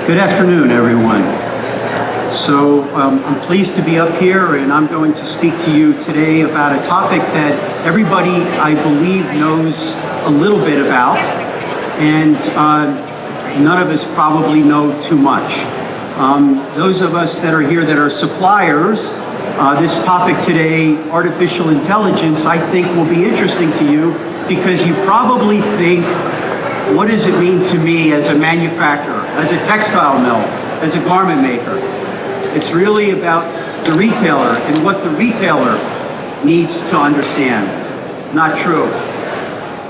Good afternoon, everyone. So I'm pleased to be up here, and I'm going to speak to you today about a topic that everybody, I believe, knows a little bit about, and none of us probably know too much. Those of us that are here that are suppliers, this topic today, artificial intelligence, I think will be interesting to you because you probably think, what does it mean to me as a manufacturer, as a textile mill, as a garment maker? It's really about the retailer and what the retailer needs to understand. Not true.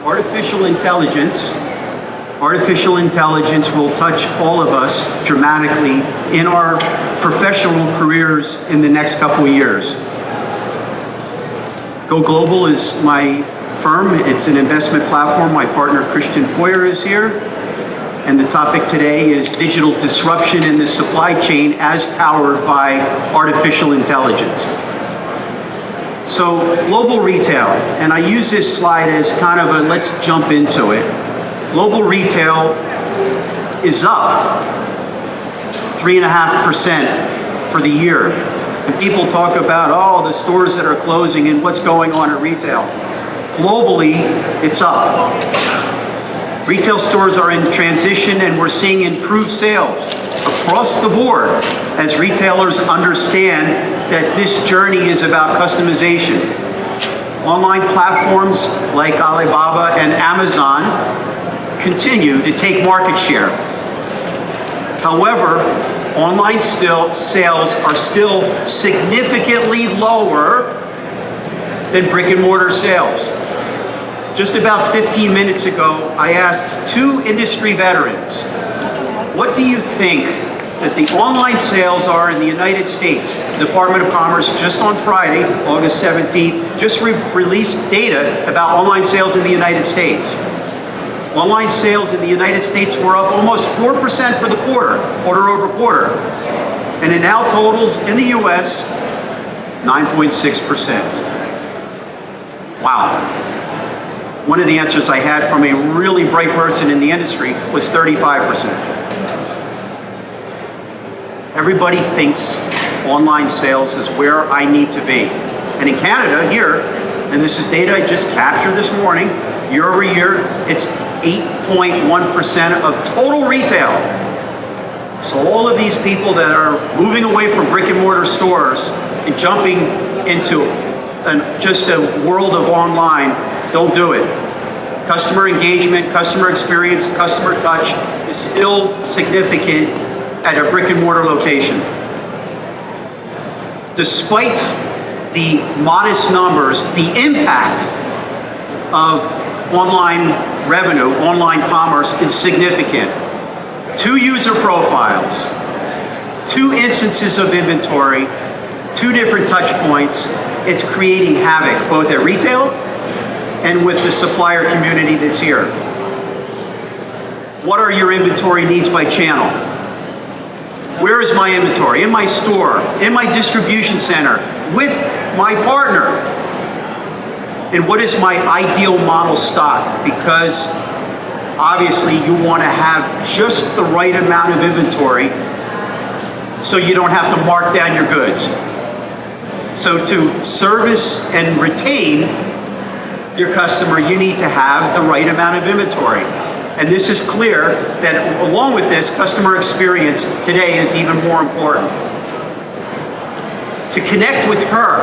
Artificial intelligence will touch all of us dramatically in our professional careers in the next couple of years. Go Global is my firm. It's an investment platform. My partner Christian Foyer is here. And the topic today is digital disruption in the supply chain as powered by artificial intelligence. So global retail, and I use this slide as kind of a let's jump into it. Global retail is up 3.5% for the year. And people talk about, oh, the stores that are closing and what's going on at retail. Globally, it's up. Retail stores are in transition, and we're seeing improved sales across the board as retailers understand that this journey is about customization. Online platforms like Alibaba and Amazon continue to take market share. However, online sales are still significantly lower than brick and mortar sales. Just about 15 minutes ago, I asked two industry veterans, what do you think that the online sales are in the United States? The Department of Commerce just on Friday, August 17th, just released data about online sales in the United States. Online sales in the United States were up almost 4% for the quarter over quarter. And it now totals in the US 9.6%. Wow. One of the answers I had from a really bright person in the industry was 35%. Everybody thinks online sales is where I need to be. And in Canada, here, and this is data I just captured this morning, year over year, it's 8.1% of total retail. So all of these people that are moving away from brick and mortar stores and jumping into just a world of online, don't do it. Customer engagement, customer experience, customer touch is still significant at a brick and mortar location. Despite the modest numbers, the impact of online revenue, online commerce is significant. 2 user profiles, 2 instances of inventory, 2 different touch points. It's creating havoc both at retail and with the supplier community that's here. What are your inventory needs by channel? Where is my inventory? In my store, in my distribution center, with my partner. And what is my ideal model stock? Because obviously you want to have just the right amount of inventory so you don't have to mark down your goods. So to service and retain your customer, you need to have the right amount of inventory. And this is clear that along with this, customer experience today is even more important. To connect with her,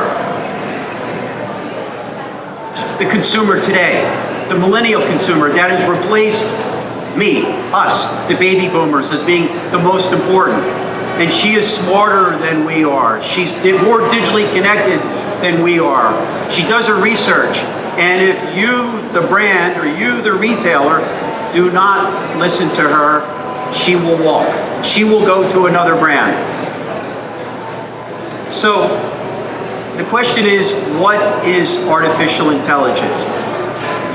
the consumer today, the millennial consumer that has replaced me, us, the baby boomers as being the most important. And she is smarter than we are. She's more digitally connected than we are. She does her research. And if you, the brand, or you, the retailer, do not listen to her, she will walk. She will go to another brand. So the question is, what is artificial intelligence?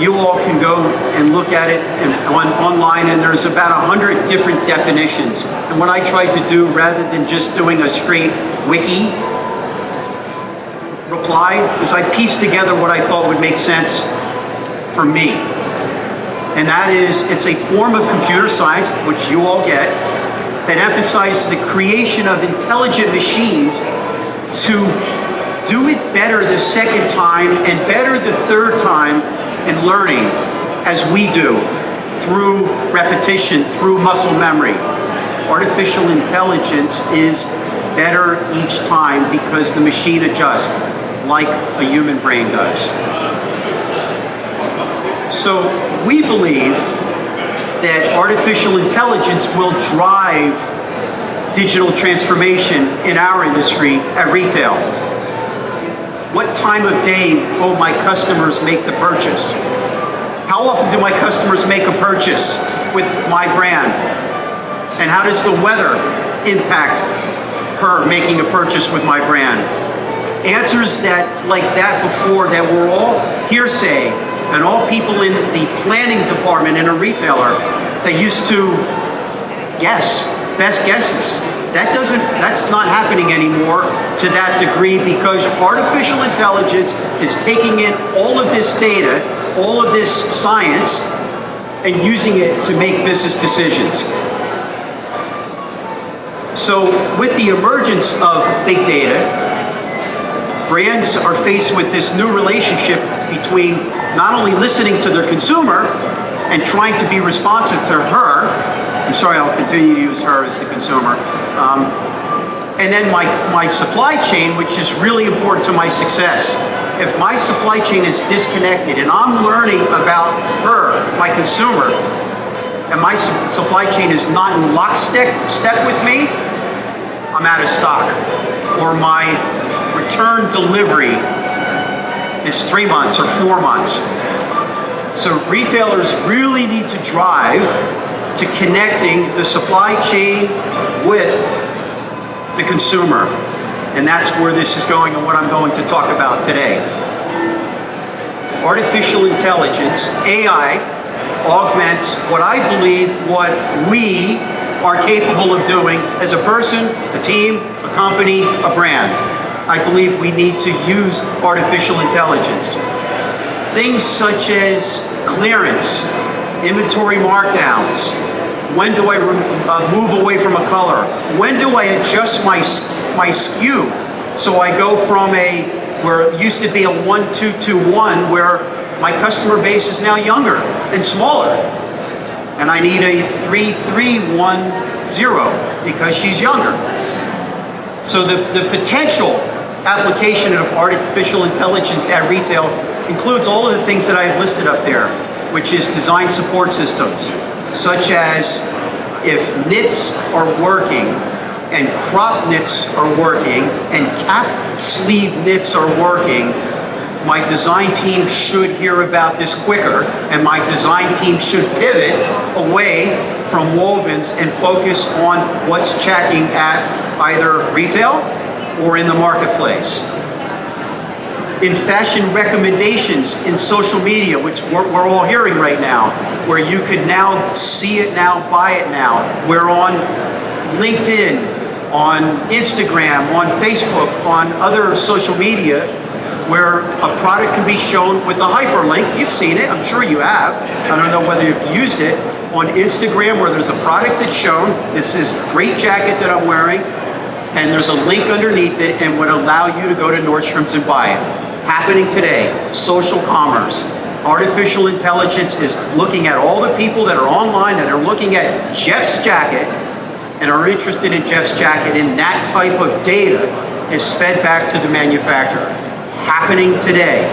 You all can go and look at it online, and there's about 100 different definitions. And what I tried to do, rather than just doing a straight wiki reply, is I pieced together what I thought would make sense for me. And that is, it's a form of computer science, which you all get, that emphasizes the creation of intelligent machines to do it better the second time and better the third time in learning, as we do, through repetition, through muscle memory. Artificial intelligence is better each time because the machine adjusts like a human brain does. So we believe that artificial intelligence will drive digital transformation in our industry at retail. What time of day will my customers make the purchase? How often do my customers make a purchase with my brand? And how does the weather impact her making a purchase with my brand? Answers like that before that were all hearsay, and all people in the planning department in a retailer that used to guess, best guesses. That's not happening anymore to that degree, because artificial intelligence is taking in all of this data, all of this science, and using it to make business decisions. So with the emergence of big data, brands are faced with this new relationship between not only listening to their consumer and trying to be responsive to her. I'm sorry, I'll continue to use her as the consumer. And then my supply chain, which is really important to my success. If my supply chain is disconnected and I'm learning about her, my consumer, and my supply chain is not in lockstep with me, I'm out of stock. Or my return delivery is 3 months or 4 months. So retailers really need to drive to connecting the supply chain with the consumer. And that's where this is going and what I'm going to talk about today. Artificial intelligence, AI, augments what I believe what we are capable of doing as a person, a team, a company, a brand. I believe we need to use artificial intelligence. Things such as clearance, inventory markdowns. When do I move away from a color? When do I adjust my SKU? So I go from where it used to be a 1-2-2-1, where my customer base is now younger and smaller. And I need a 3-3-1-0 because she's younger. So the potential application of artificial intelligence at retail includes all of the things that I have listed up there, which is design support systems, such as if knits are working and crop knits are working and cap sleeve knits are working, my design team should hear about this quicker, and my design team should pivot away from wovens and focus on what's checking at either retail or in the marketplace. In fashion recommendations in social media, which we're all hearing right now, where you could now see it now, buy it now. We're on LinkedIn, on Instagram, on Facebook, on other social media, where a product can be shown with a hyperlink. You've seen it, I'm sure you have. I don't know whether you've used it. On Instagram, where there's a product that's shown, it's this great jacket that I'm wearing, and there's a link underneath it and would allow you to go to Nordstrom's and buy it. Happening today, social commerce. Artificial intelligence is looking at all the people that are online that are looking at Jeff's jacket and are interested in Jeff's jacket, and that type of data is fed back to the manufacturer. Happening today.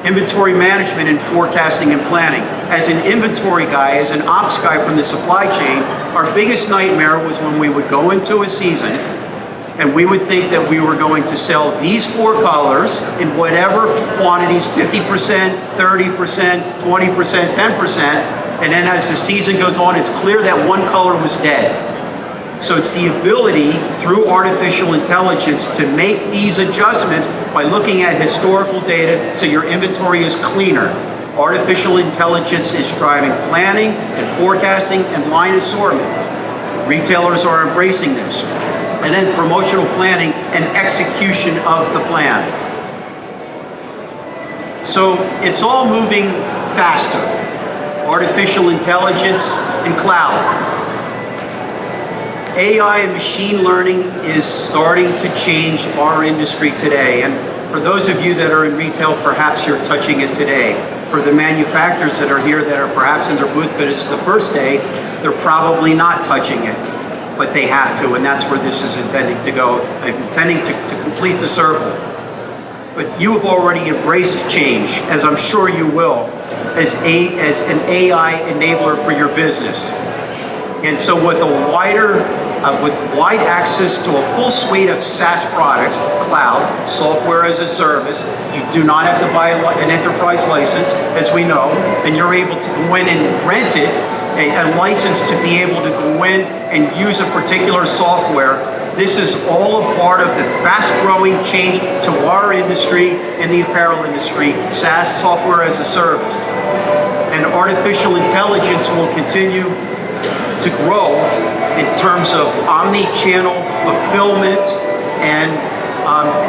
Inventory management and forecasting and planning. As an inventory guy, as an ops guy from the supply chain, our biggest nightmare was when we would go into a season and we would think that we were going to sell these 4 colors in whatever quantities, 50%, 30%, 20%, 10%, and then as the season goes on, it's clear that one color was dead. So it's the ability through artificial intelligence to make these adjustments by looking at historical data so your inventory is cleaner. Artificial intelligence is driving planning and forecasting and line assortment. Retailers are embracing this. And then promotional planning and execution of the plan. So it's all moving faster. Artificial intelligence and cloud. AI and machine learning is starting to change our industry today. And for those of you that are in retail, perhaps you're touching it today. For the manufacturers that are here that are perhaps in their booth because it's the first day, they're probably not touching it, but they have to, and that's where this is intending to go, intending to complete the circle. But you have already embraced change, as I'm sure you will, as an AI enabler for your business. And so with wide access to a full suite of SaaS products, cloud, software as a service, you do not have to buy an enterprise license, as we know, and you're able to go in and rent it, a license to be able to go in and use a particular software. This is all a part of the fast-growing change to our industry and the apparel industry, SaaS, software as a service. And artificial intelligence will continue to grow in terms of omni-channel fulfillment and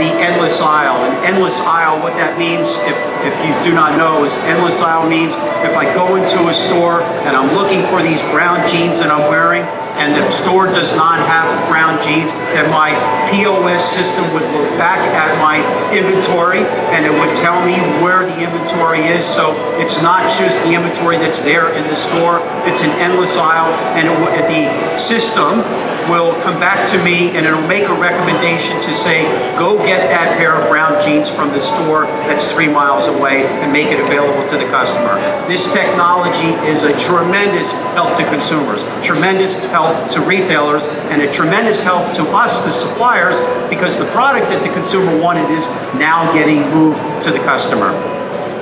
the endless aisle. And endless aisle, what that means, if you do not know, is endless aisle means if I go into a store and I'm looking for these brown jeans that I'm wearing, and the store does not have the brown jeans, then my POS system would look back at my inventory and it would tell me where the inventory is. So it's not just the inventory that's there in the store, it's an endless aisle, and the system will come back to me and it'll make a recommendation to say, go get that pair of brown jeans from the store that's 3 miles away and make it available to the customer. This technology is a tremendous help to consumers, tremendous help to retailers, and a tremendous help to us, the suppliers, because the product that the consumer wanted is now getting moved to the customer.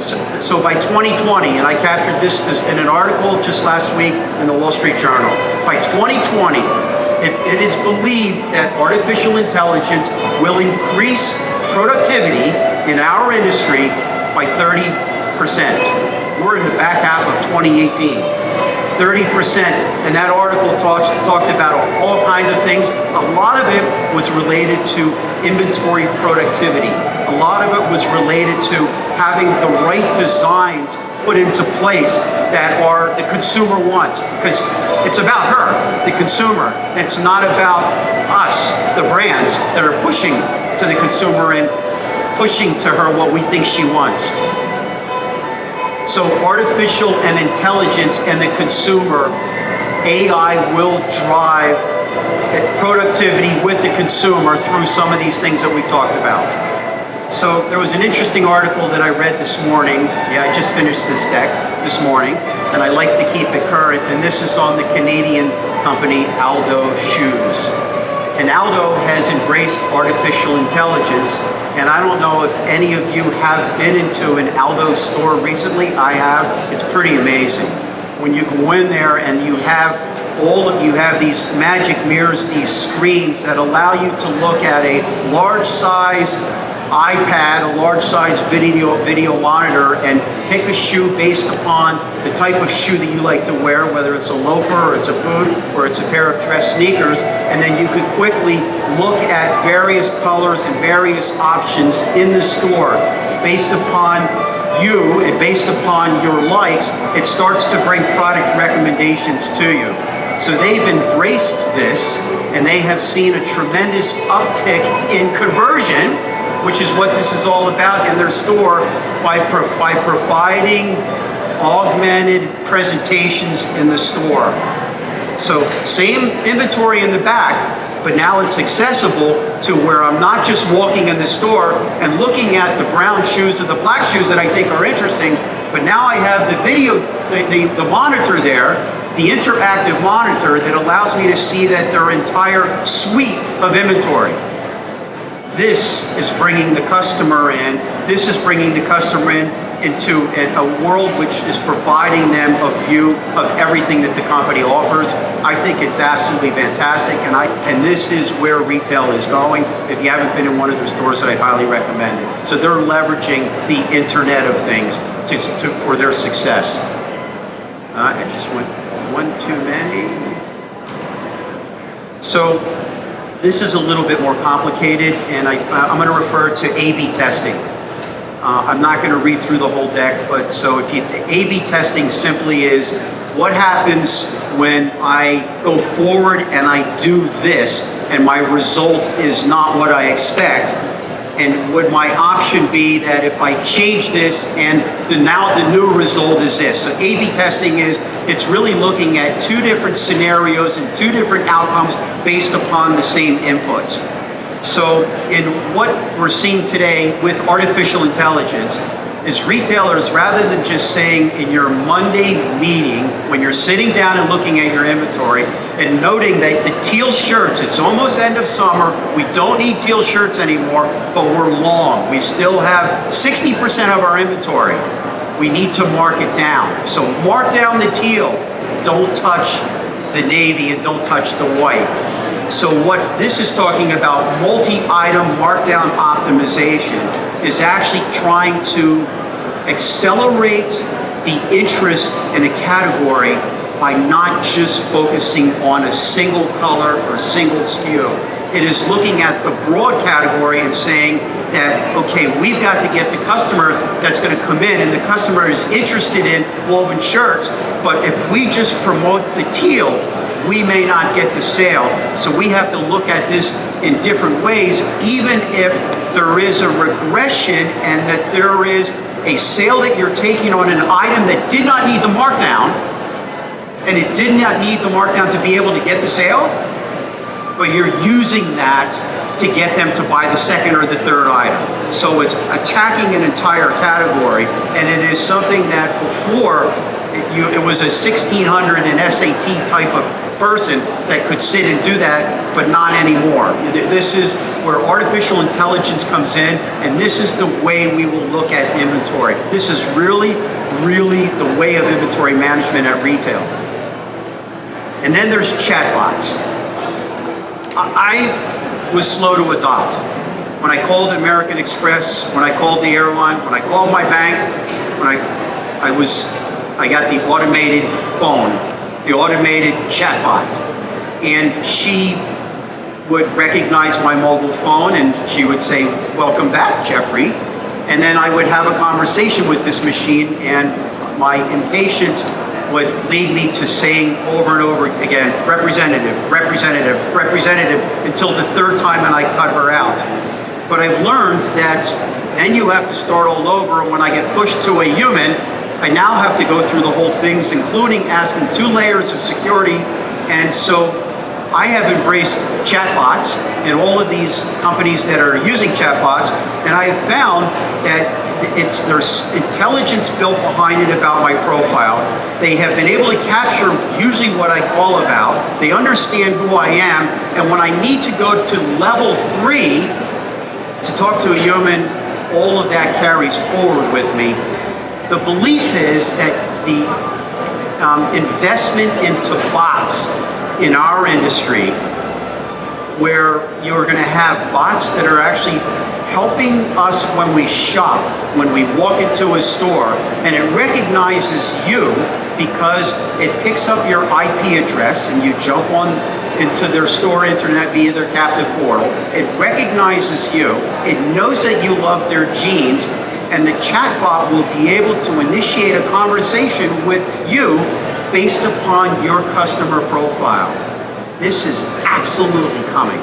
So by 2020, and I captured this in an article just last week in the Wall Street Journal, by 2020, it is believed that artificial intelligence will increase productivity in our industry by 30%. We're in the back half of 2018. 30%, and that article talked about all kinds of things. A lot of it was related to inventory productivity. A lot of it was related to having the right designs put into place that the consumer wants, because it's about her, the consumer. It's not about us, the brands, that are pushing to the consumer and pushing to her what we think she wants. So artificial and intelligence and the consumer, AI will drive productivity with the consumer through some of these things that we talked about. So there was an interesting article that I read this morning. Yeah, I just finished this deck this morning, and I like to keep it current, and this is on the Canadian company Aldo shoes. And Aldo has embraced artificial intelligence. And I don't know if any of you have been into an Aldo store recently. I have. It's pretty amazing. When you go in there and you have these magic mirrors, these screens that allow you to look at a large size iPad, a large size video monitor, and pick a shoe based upon the type of shoe that you like to wear, whether it's a loafer or it's a boot or it's a pair of dress sneakers, and then you could quickly look at various colors and various options in the store based upon you and based upon your likes. It starts to bring product recommendations to you. So they've embraced this, and they have seen a tremendous uptick in conversion, which is what this is all about in their store, by providing augmented presentations in the store. So same inventory in the back, but now it's accessible to where I'm not just walking in the store and looking at the brown shoes or the black shoes that I think are interesting, but now I have the video, the monitor there, the interactive monitor that allows me to see that their entire suite of inventory. This is bringing the customer in. This is bringing the customer into a world which is providing them a view of everything that the company offers. I think it's absolutely fantastic, and this is where retail is going. If you haven't been in one of their stores, I'd highly recommend it. So they're leveraging the Internet of Things for their success. I just went one too many. So this is a little bit more complicated, and I'm going to refer to A/B testing. I'm not going to read through the whole deck, but so A/B testing simply is what happens when I go forward and I do this and my result is not what I expect? And would my option be that if I change this and now the new result is this? So A/B testing it's really looking at two different scenarios and two different outcomes based upon the same inputs. So in what we're seeing today with artificial intelligence is retailers, rather than just saying in your Monday meeting, when you're sitting down and looking at your inventory and noting that the teal shirts, it's almost end of summer, we don't need teal shirts anymore, but we're long. We still have 60% of our inventory. We need to mark it down. So mark down the teal, don't touch the navy and don't touch the white. So what this is talking about, multi-item markdown optimization, is actually trying to accelerate the interest in a category by not just focusing on a single color or single SKU. It is looking at the broad category and saying that, okay, we've got to get the customer that's going to come in, and the customer is interested in woven shirts, but if we just promote the teal, we may not get the sale. So we have to look at this in different ways, even if there is a regression and that there is a sale that you're taking on an item that did not need the markdown, and it did not need the markdown to be able to get the sale, but you're using that to get them to buy the second or the third item. So it's attacking an entire category, and it is something that before, it was a 1600 and SAT type of person that could sit and do that, but not anymore. This is where artificial intelligence comes in, and this is the way we will look at inventory. This is really, really the way of inventory management at retail. And then there's chatbots. I was slow to adopt. When I called American Express, when I called the airline, when I called my bank, when I got the automated phone, the automated chatbot, and she would recognize my mobile phone and she would say, "Welcome back, Jeffrey." And then I would have a conversation with this machine, and my impatience would lead me to saying over and over again, "Representative, representative, representative," until the third time and I cut her out. But I've learned that then you have to start all over. When I get pushed to a human, I now have to go through the whole things, including asking 2 layers of security. And so I have embraced chatbots and all of these companies that are using chatbots, and I have found that there's intelligence built behind it about my profile. They have been able to capture usually what I call about. They understand who I am, and when I need to go to level 3 to talk to a human, all of that carries forward with me. The belief is that the investment into bots in our industry, where you're going to have bots that are actually helping us when we shop, when we walk into a store, and it recognizes you because it picks up your IP address and you jump on into their store internet via their captive portal. It recognizes you, it knows that you love their jeans, and the chatbot will be able to initiate a conversation with you based upon your customer profile. This is absolutely coming.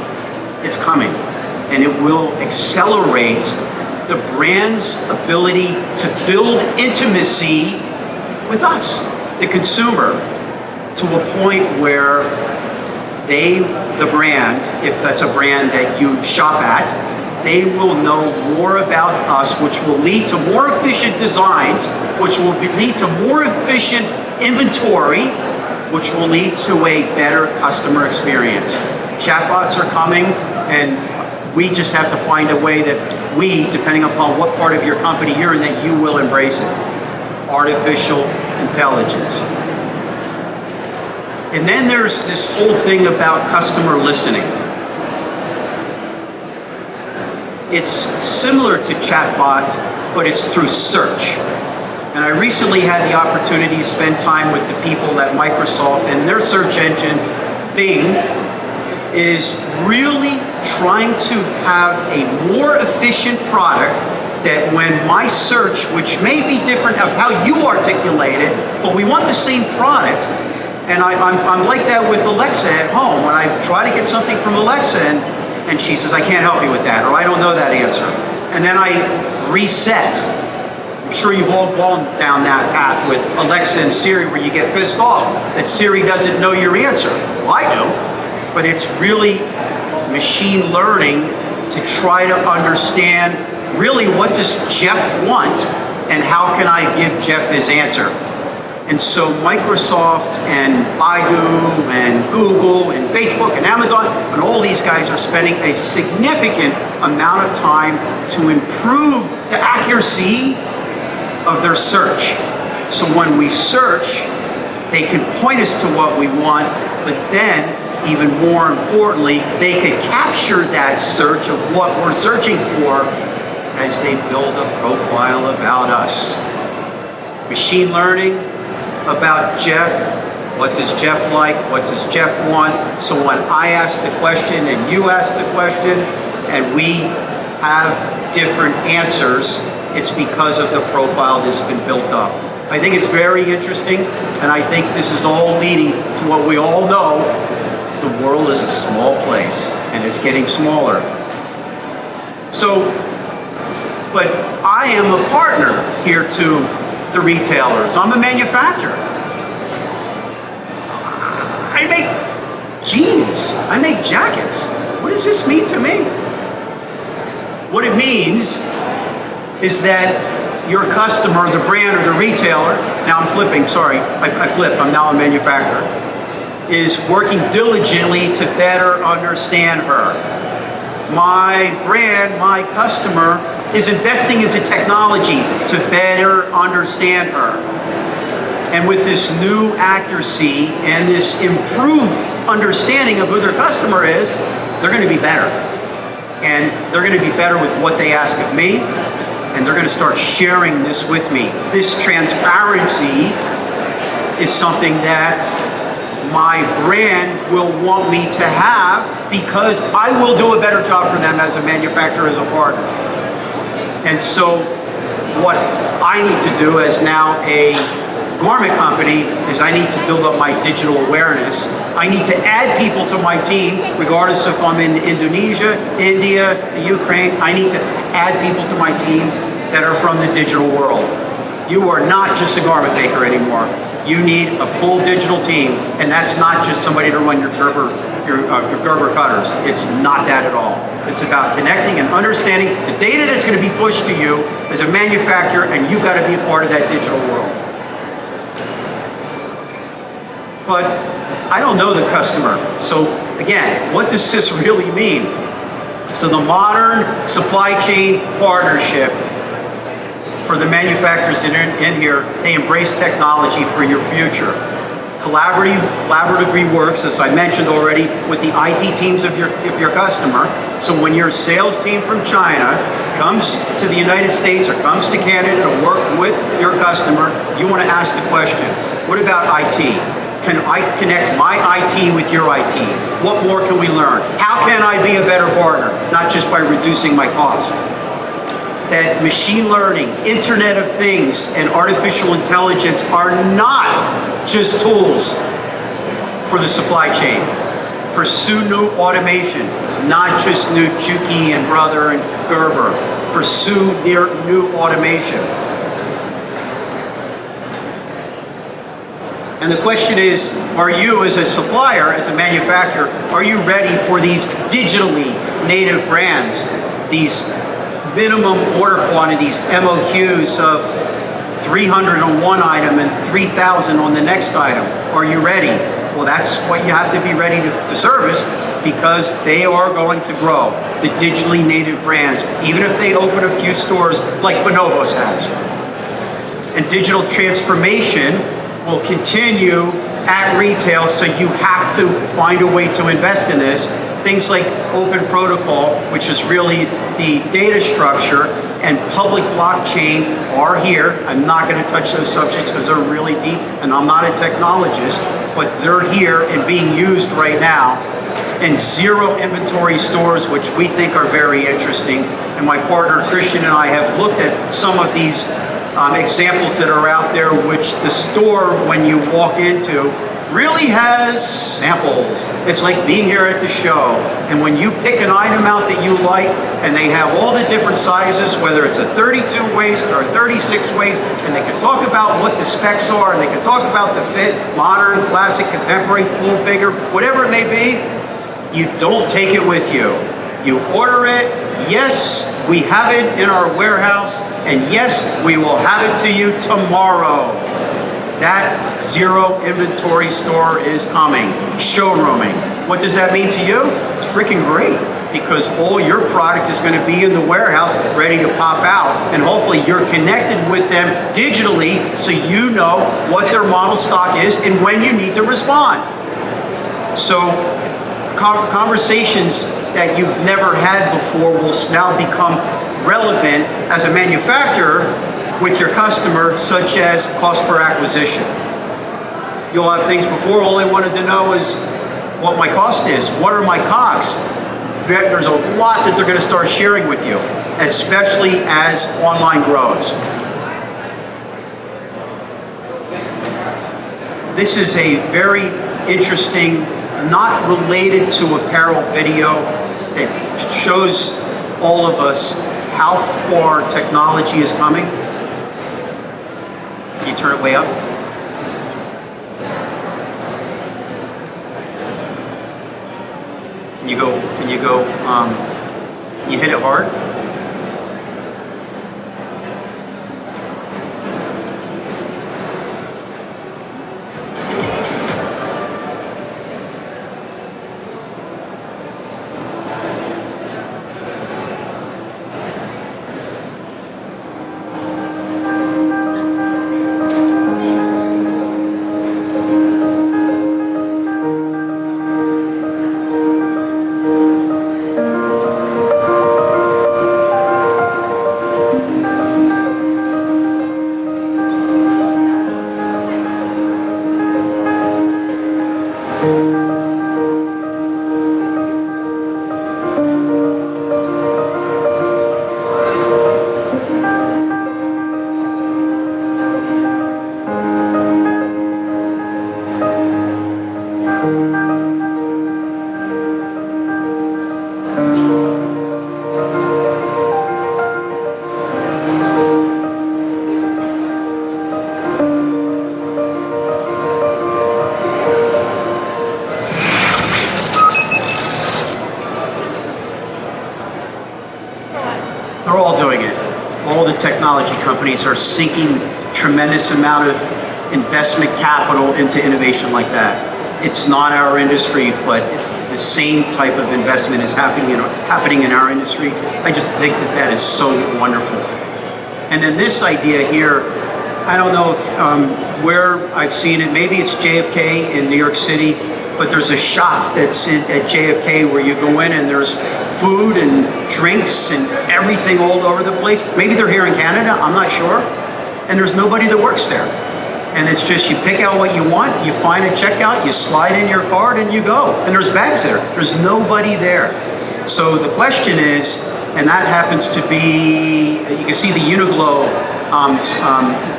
It's coming. And it will accelerate the brand's ability to build intimacy with us, the consumer, to a point where they, the brand, if that's a brand that you shop at, they will know more about us, which will lead to more efficient designs, which will lead to more efficient inventory, which will lead to a better customer experience. Chatbots are coming, and we just have to find a way that we, depending upon what part of your company you're in, that you will embrace it. Artificial intelligence. And then there's this whole thing about customer listening. It's similar to chatbots, but it's through search. And I recently had the opportunity to spend time with the people at Microsoft, and their search engine, Bing, is really trying to have a more efficient product that when my search, which may be different of how you articulate it, but we want the same product, and I'm like that with Alexa at home. When I try to get something from Alexa and she says, I can't help you with that, or I don't know that answer. And then I reset. I'm sure you've all gone down that path with Alexa and Siri where you get pissed off that Siri doesn't know your answer. Well, I do, but it's really machine learning to try to understand really what does Jeff want and how can I give Jeff his answer. And so Microsoft and Baidu and Google and Facebook and Amazon and all these guys are spending a significant amount of time to improve the accuracy of their search. So when we search, they can point us to what we want, but then even more importantly, they can capture that search of what we're searching for as they build a profile about us. Machine learning about Jeff. What does Jeff like? What does Jeff want? So when I ask the question and you ask the question and we have different answers, it's because of the profile that's been built up. I think it's very interesting, and I think this is all leading to what we all know. The world is a small place, and it's getting smaller. So, but I am a partner here to the retailers. I'm a manufacturer. I make jeans. I make jackets. What does this mean to me? What it means is that your customer, the brand or the retailer, now I'm flipping, sorry, I flipped, I'm now a manufacturer, is working diligently to better understand her. My brand, my customer, is investing into technology to better understand her. And with this new accuracy and this improved understanding of who their customer is, they're going to be better. And they're going to be better with what they ask of me, and they're going to start sharing this with me. This transparency is something that my brand will want me to have because I will do a better job for them as a manufacturer, as a partner. And so what I need to do as now a garment company is I need to build up my digital awareness. I need to add people to my team, regardless if I'm in Indonesia, India, Ukraine. I need to add people to my team that are from the digital world. You are not just a garment maker anymore. You need a full digital team, and that's not just somebody to run your Gerber cutters. It's not that at all. It's about connecting and understanding the data that's going to be pushed to you as a manufacturer, and you've got to be a part of that digital world. But I don't know the customer. So again, what does this really mean? So the modern supply chain partnership for the manufacturers in here, they embrace technology for your future. Collaboratively works, as I mentioned already, with the IT teams of your customer. So when your sales team from China comes to the United States or comes to Canada to work with your customer, you want to ask the question, what about IT? Can I connect my IT with your IT? What more can we learn? How can I be a better partner? Not just by reducing my cost. That machine learning, Internet of Things, and artificial intelligence are not just tools for the supply chain. Pursue new automation, not just new Juki and Brother and Gerber. Pursue new automation. And the question is, are you as a supplier, as a manufacturer, are you ready for these digitally native brands, these minimum order quantities, MOQs of 300 on one item and 3,000 on the next item? Are you ready? Well, that's what you have to be ready to service, because they are going to grow, the digitally native brands, even if they open a few stores like Bonobos has. And digital transformation will continue at retail, so you have to find a way to invest in this. Things like open protocol, which is really the data structure, and public blockchain are here. I'm not going to touch those subjects because they're really deep, and I'm not a technologist, but they're here and being used right now. and zero inventory stores, which we think are very interesting. And my partner Christian and I have looked at some of these examples that are out there, which the store, when you walk into, really has samples. It's like being here at the show. And when you pick an item out that you like, and they have all the different sizes, whether it's a 32 waist or a 36 waist, and they can talk about what the specs are, and they can talk about the fit, modern, classic, contemporary, full figure, whatever it may be, you don't take it with you. You order it. Yes, we have it in our warehouse, and yes, we will have it to you tomorrow. That zero inventory store is coming. Showrooming. What does that mean to you? It's freaking great, because all your product is going to be in the warehouse ready to pop out, and hopefully you're connected with them digitally so you know what their model stock is and when you need to respond. So conversations that you've never had before will now become relevant as a manufacturer with your customer, such as cost per acquisition. You'll have things before, all they wanted to know is what my cost is, what are my costs. There's a lot that they're going to start sharing with you, especially as online grows. This is a very interesting, not related to apparel video that shows all of us how far technology is coming. Can you turn it way up? Can you hit it hard? They're all doing it. All the technology companies are sinking tremendous amount of investment capital into innovation like that. It's not our industry, but the same type of investment is happening in our industry. I just think that is so wonderful. And then this idea here, I don't know if, where I've seen it, maybe it's JFK in New York City, but there's a shop that's at JFK where you go in and there's food and drinks and everything all over the place. Maybe they're here in Canada, I'm not sure. And there's nobody that works there. And it's just, you pick out what you want, you find a checkout, you slide in your card and you go. And there's bags there. There's nobody there. So the question is, and that happens to be, you can see the Uniqlo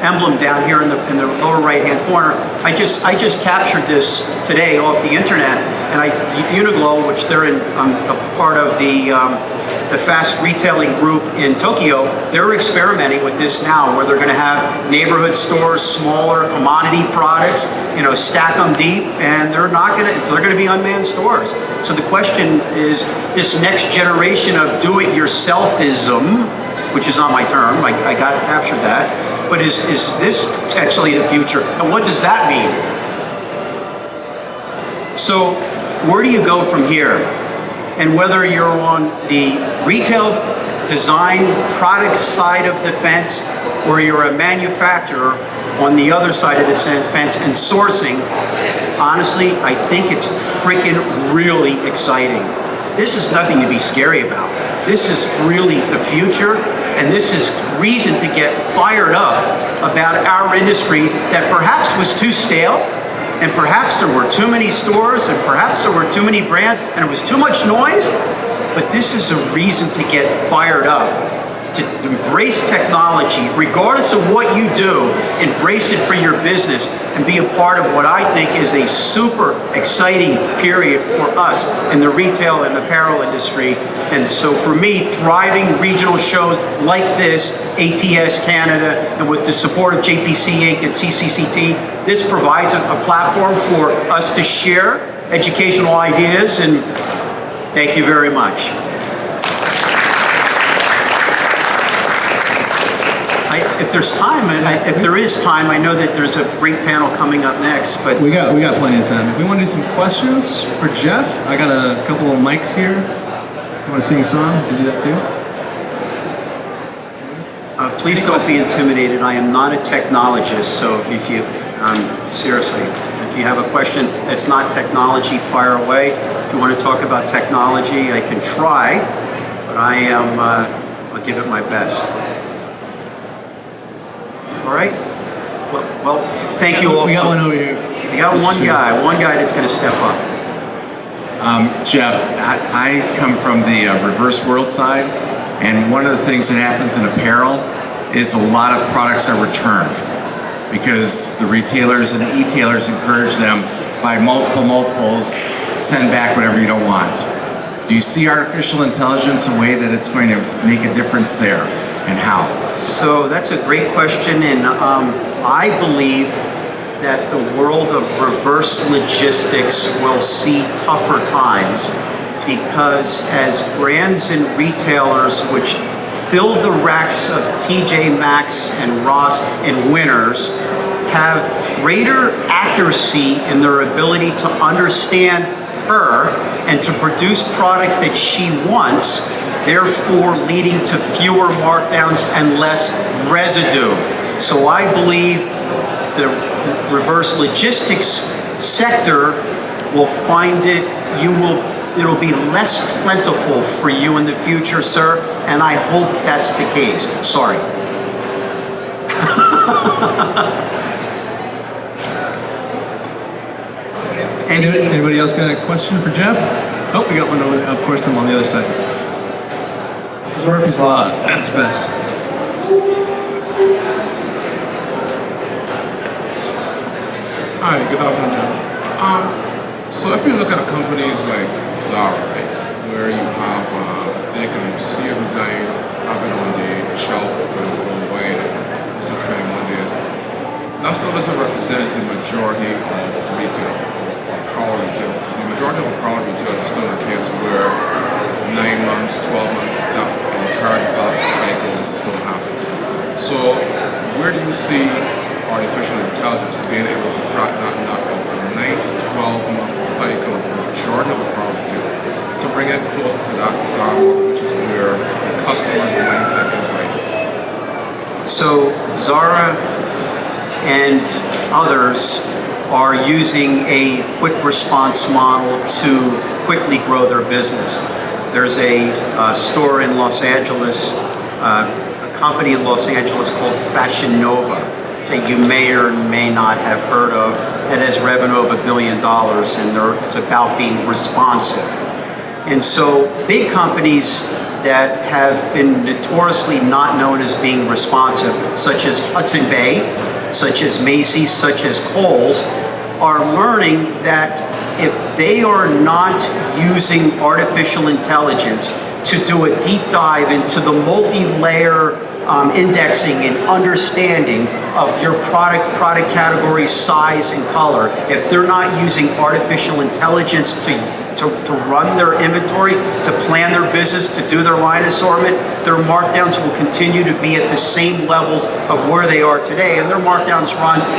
emblem down here in the lower right-hand corner. I just captured this today off the internet, and Uniqlo, which they're in a part of the fast retailing group in Tokyo, they're experimenting with this now, where they're going to have neighborhood stores, smaller commodity products, stack them deep, and they're going to be unmanned stores. So the question is, this next generation of do-it-yourselfism, which is not my term, I captured that, but is this potentially the future? And what does that mean? So where do you go from here? And whether you're on the retail design product side of the fence, or you're a manufacturer on the other side of the fence and sourcing, honestly, I think it's freaking really exciting. This is nothing to be scary about. This is really the future, and this is reason to get fired up about our industry that perhaps was too stale, and perhaps there were too many stores, and perhaps there were too many brands, and it was too much noise, but this is a reason to get fired up, to embrace technology, regardless of what you do, embrace it for your business and be a part of what I think is a super exciting period for us in the retail and apparel industry. And so for me, thriving regional shows like this, ATS Canada, and with the support of JPC Inc. and CCCT, this provides a platform for us to share educational ideas, and thank you very much. If there's time, and if there is time, I know that there's a great panel coming up next. But we got plenty of time. If we want to do some questions for Jeff, I got a couple of mics here. You want to sing a song? You can do that too. Please don't be intimidated. I am not a technologist, so if you seriously, if you have a question that's not technology, fire away. If you want to talk about technology, I can try, but I'll give it my best. All right. Well, thank you all. We got one over here. We got one guy that's going to step up. Jeff, I come from the reverse world side, and one of the things that happens in apparel is a lot of products are returned because the retailers and the e-tailers encourage them by multiples, send back whatever you don't want. Do you see artificial intelligence a way that it's going to make a difference there, and how? So that's a great question, and I believe that the world of reverse logistics will see tougher times because as brands and retailers which fill the racks of TJ Maxx and Ross and Winners have greater accuracy in their ability to understand her and to produce product that she wants, therefore leading to fewer markdowns and less residue. So I believe the reverse logistics sector will find it'll be less plentiful for you in the future, sir, and I hope that's the case. Sorry. Anybody else got a question for Jeff? Oh, we got one over there. Of course, I'm on the other side. This is Murphy's Law. That's best. Hi, good afternoon, Jeff. So if you look at companies like Zara, right, where you have, they can see a design, have it on the shelf worldwide, it's 21 days. That still doesn't represent the majority of retail or apparel retail. The majority of apparel retail is still a case where 9 months, 12 months, that entire development cycle still happens. So where do you see artificial intelligence being able to crack that nut of the 9 to 12 month cycle of the majority of apparel retail to bring it close to that Zara model, which is where the customer's mindset is right now? So Zara and others are using a quick response model to quickly grow their business. There's a store in Los Angeles, a company in Los Angeles called Fashion Nova that you may or may not have heard of that has revenue of $1 billion, and it's about being responsive. And so big companies that have been notoriously not known as being responsive, such as Hudson Bay, such as Macy's, such as Kohl's, are learning that if they are not using artificial intelligence to do a deep dive into the multi-layer indexing and understanding of your product category, size, and color, if they're not using artificial intelligence to run their inventory, to plan their business, to do their line assortment, their markdowns will continue to be at the same levels of where they are today. And their markdowns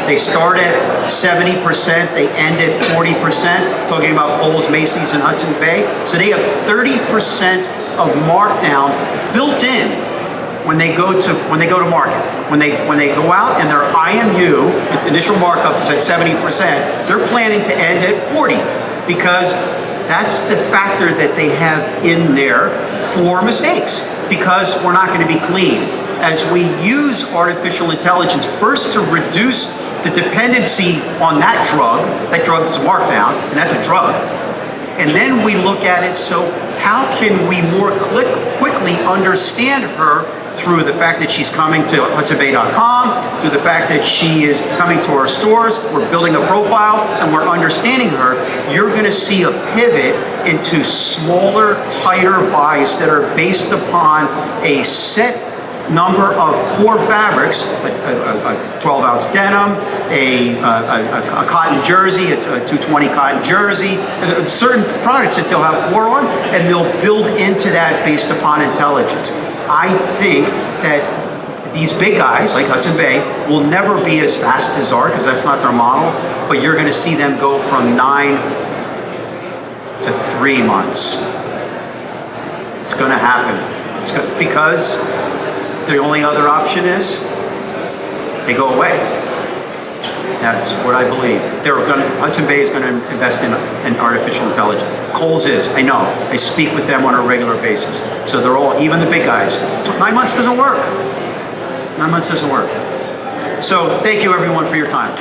they start at 70%, they end at 40%, talking about Kohl's, Macy's, and Hudson Bay. So they have 30% of markdown built in when they go to market. When they go out and their IMU, initial markup, is at 70%, they're planning to end at 40 because that's the factor that they have in there for mistakes, because we're not going to be clean. As we use artificial intelligence, first to reduce the dependency on that drug is Markdown, and that's a drug. And then we look at it, so how can we more quickly understand her through the fact that she's coming to HudsonBay.com, through the fact that she is coming to our stores, we're building a profile, and we're understanding her. You're gonna see a pivot into smaller, tighter buys that are based upon a set number of core fabrics, a 12-ounce denim, a cotton jersey, a 220 cotton jersey, certain products that they'll have core on, and they'll build into that based upon intelligence. I think that these big guys like Hudson Bay will never be as fast as Zara because that's not their model, but you're going to see them go from 9 to 3 months. It's going to happen. Because the only other option is they go away. That's what I believe. Hudson Bay is going to invest in artificial intelligence. Kohl's is, I know. I speak with them on a regular basis. So they're all, even the big guys. 9 months doesn't work. 9 months doesn't work. So thank you everyone for your time.